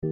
Welcome,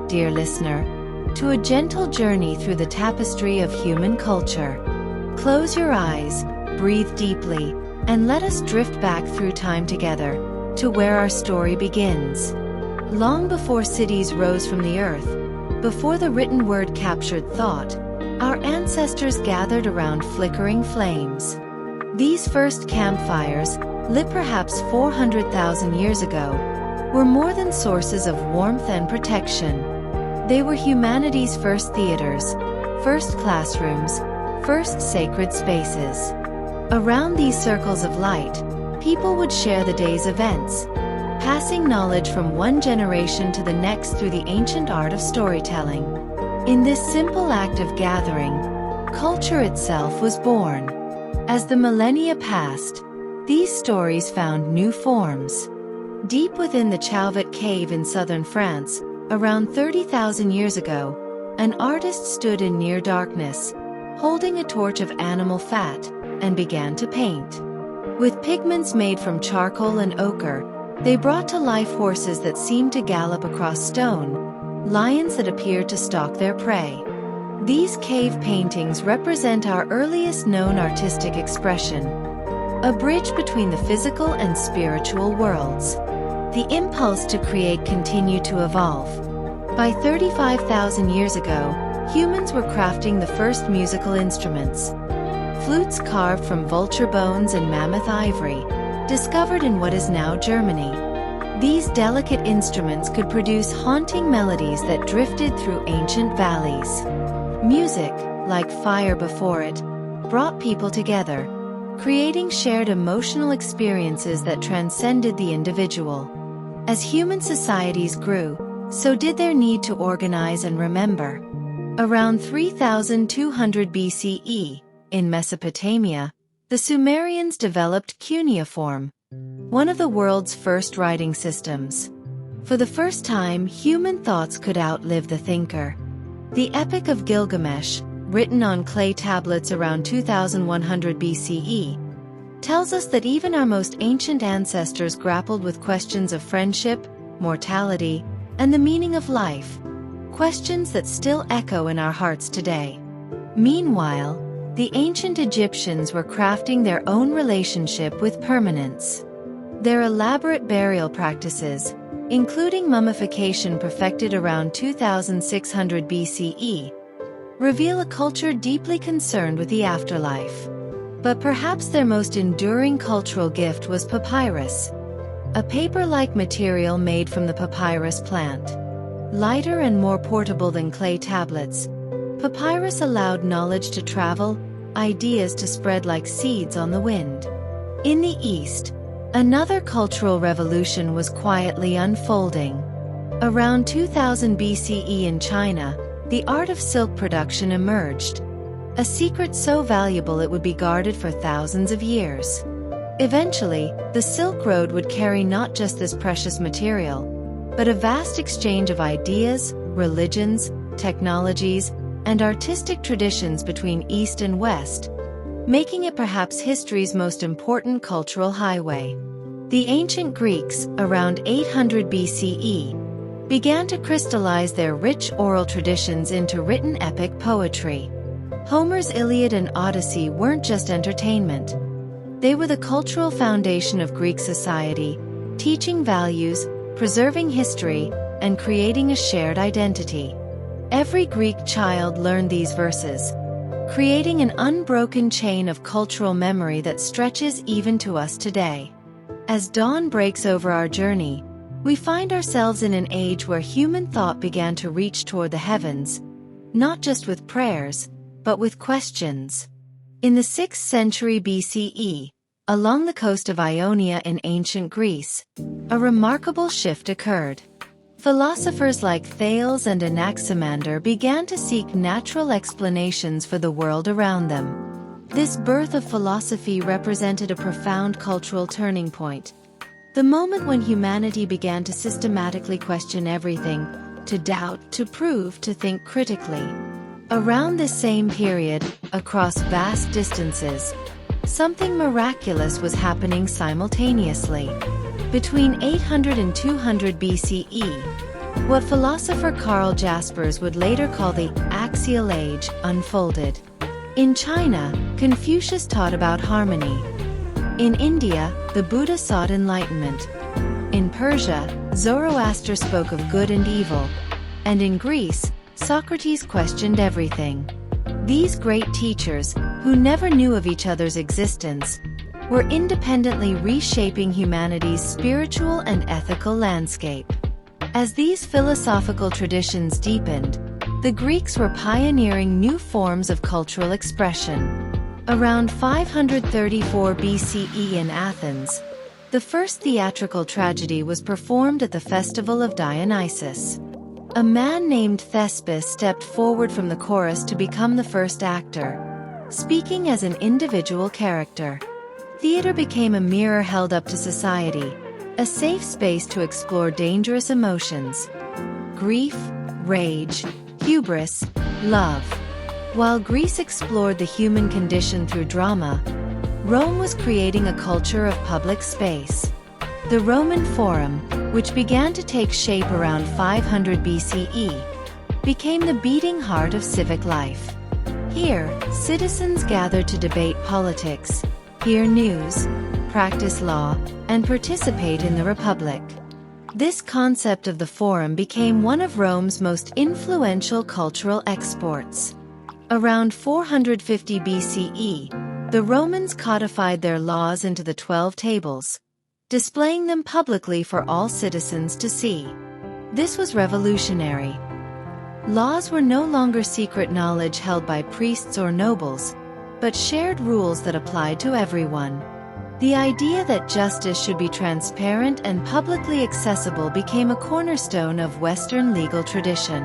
dear listener, to a gentle journey through the tapestry of human culture. Close your eyes, breathe deeply, and let us drift back through time together to where our story begins. Long before cities rose from the earth, before the written word captured thought, our ancestors gathered around flickering flames. These first campfires, lit perhaps 400,000 years ago, were more than sources of warmth and protection. They were humanity's first theaters, first classrooms, first sacred spaces. Around these circles of light, people would share the day's events, passing knowledge from one generation to the next through the ancient art of storytelling. In this simple act of gathering, culture itself was born. As the millennia passed, these stories found new forms. Deep within the Chauvet Cave in southern France, around 30,000 years ago, an artist stood in near darkness, holding a torch of animal fat, and began to paint. With pigments made from charcoal and ochre, they brought to life horses that seemed to gallop across stone, lions that appeared to stalk their prey. These cave paintings represent our earliest known artistic expression, a bridge between the physical and spiritual worlds. The impulse to create continued to evolve. By 35,000 years ago, humans were crafting the first musical instruments. Flutes carved from vulture bones and mammoth ivory, discovered in what is now Germany. These delicate instruments could produce haunting melodies that drifted through ancient valleys. Music, like fire before it, brought people together, creating shared emotional experiences that transcended the individual. As human societies grew, so did their need to organize and remember. Around 3200 BCE, in Mesopotamia, the Sumerians developed cuneiform, one of the world's first writing systems. For the first time, human thoughts could outlive the thinker. The Epic of Gilgamesh, written on clay tablets around 2100 BCE, tells us that even our most ancient ancestors grappled with questions of friendship, mortality, and the meaning of life, questions that still echo in our hearts today. Meanwhile, the ancient Egyptians were crafting their own relationship with permanence. Their elaborate burial practices, including mummification perfected around 2600 BCE, reveal a culture deeply concerned with the afterlife. But perhaps their most enduring cultural gift was papyrus, a paper-like material made from the papyrus plant. Lighter and more portable than clay tablets, papyrus allowed knowledge to travel, ideas to spread like seeds on the wind. In the East, another cultural revolution was quietly unfolding. Around 2000 BCE in China, the art of silk production emerged, a secret so valuable it would be guarded for thousands of years. Eventually, the Silk Road would carry not just this precious material, but a vast exchange of ideas, religions, technologies, and artistic traditions between East and West, making it perhaps history's most important cultural highway. The ancient Greeks, around 800 BCE, began to crystallize their rich oral traditions into written epic poetry. Homer's Iliad and Odyssey weren't just entertainment. They were the cultural foundation of Greek society, teaching values, preserving history, and creating a shared identity. Every Greek child learned these verses, creating an unbroken chain of cultural memory that stretches even to us today. As dawn breaks over our journey, we find ourselves in an age where human thought began to reach toward the heavens, not just with prayers, but with questions. In the 6th century BCE, along the coast of Ionia in ancient Greece, a remarkable shift occurred. Philosophers like Thales and Anaximander began to seek natural explanations for the world around them. This birth of philosophy represented a profound cultural turning point. The moment when humanity began to systematically question everything, to doubt, to prove, to think critically. Around this same period, across vast distances, something miraculous was happening simultaneously. Between 800 and 200 BCE, what philosopher Karl Jaspers would later call the Axial Age unfolded. In China, Confucius taught about harmony. In India, the Buddha sought enlightenment. In Persia, Zoroaster spoke of good and evil. And in Greece, Socrates questioned everything. These great teachers, who never knew of each other's existence, were independently reshaping humanity's spiritual and ethical landscape. As these philosophical traditions deepened, the Greeks were pioneering new forms of cultural expression. Around 534 BCE in Athens, the first theatrical tragedy was performed at the festival of Dionysus. A man named Thespis stepped forward from the chorus to become the first actor, speaking as an individual character. Theater became a mirror held up to society, a safe space to explore dangerous emotions: grief, rage, hubris, love. While Greece explored the human condition through drama, Rome was creating a culture of public space. The Roman Forum, which began to take shape around 500 BCE, became the beating heart of civic life. Here, citizens gathered to debate politics, hear news, practice law, and participate in the Republic. This concept of the Forum became one of Rome's most influential cultural exports. Around 450 BCE, the Romans codified their laws into the 12 Tables, displaying them publicly for all citizens to see. This was revolutionary. Laws were no longer secret knowledge held by priests or nobles, but shared rules that applied to everyone. The idea that justice should be transparent and publicly accessible became a cornerstone of Western legal tradition.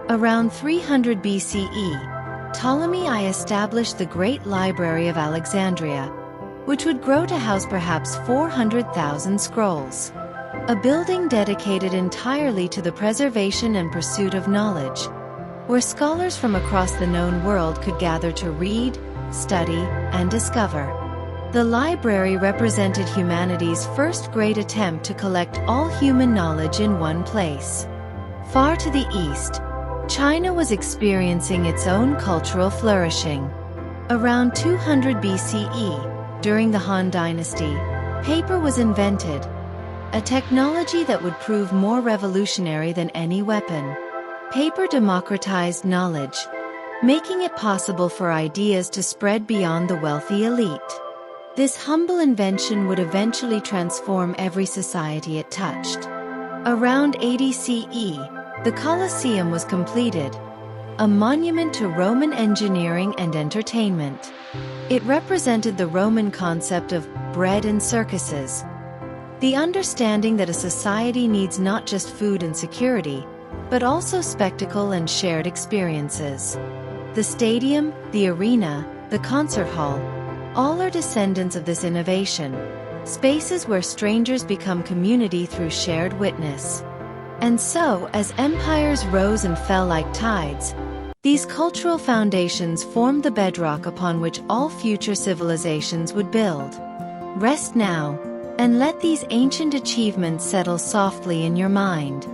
Around 300 BCE, Ptolemy I established the Great Library of Alexandria, which would grow to house perhaps 400,000 scrolls. A building dedicated entirely to the preservation and pursuit of knowledge, where scholars from across the known world could gather to read, study, and discover. The library represented humanity's first great attempt to collect all human knowledge in one place. Far to the east, China was experiencing its own cultural flourishing. Around 200 BCE, during the Han Dynasty, paper was invented, a technology that would prove more revolutionary than any weapon. Paper democratized knowledge, making it possible for ideas to spread beyond the wealthy elite. This humble invention would eventually transform every society it touched. Around 80 CE, the Colosseum was completed, a monument to Roman engineering and entertainment. It represented the Roman concept of bread and circuses, the understanding that a society needs not just food and security, but also spectacle and shared experiences. The stadium, the arena, the concert hall, all are descendants of this innovation, spaces where strangers become community through shared witness. And so, as empires rose and fell like tides, these cultural foundations formed the bedrock upon which all future civilizations would build. Rest now, and let these ancient achievements settle softly in your mind.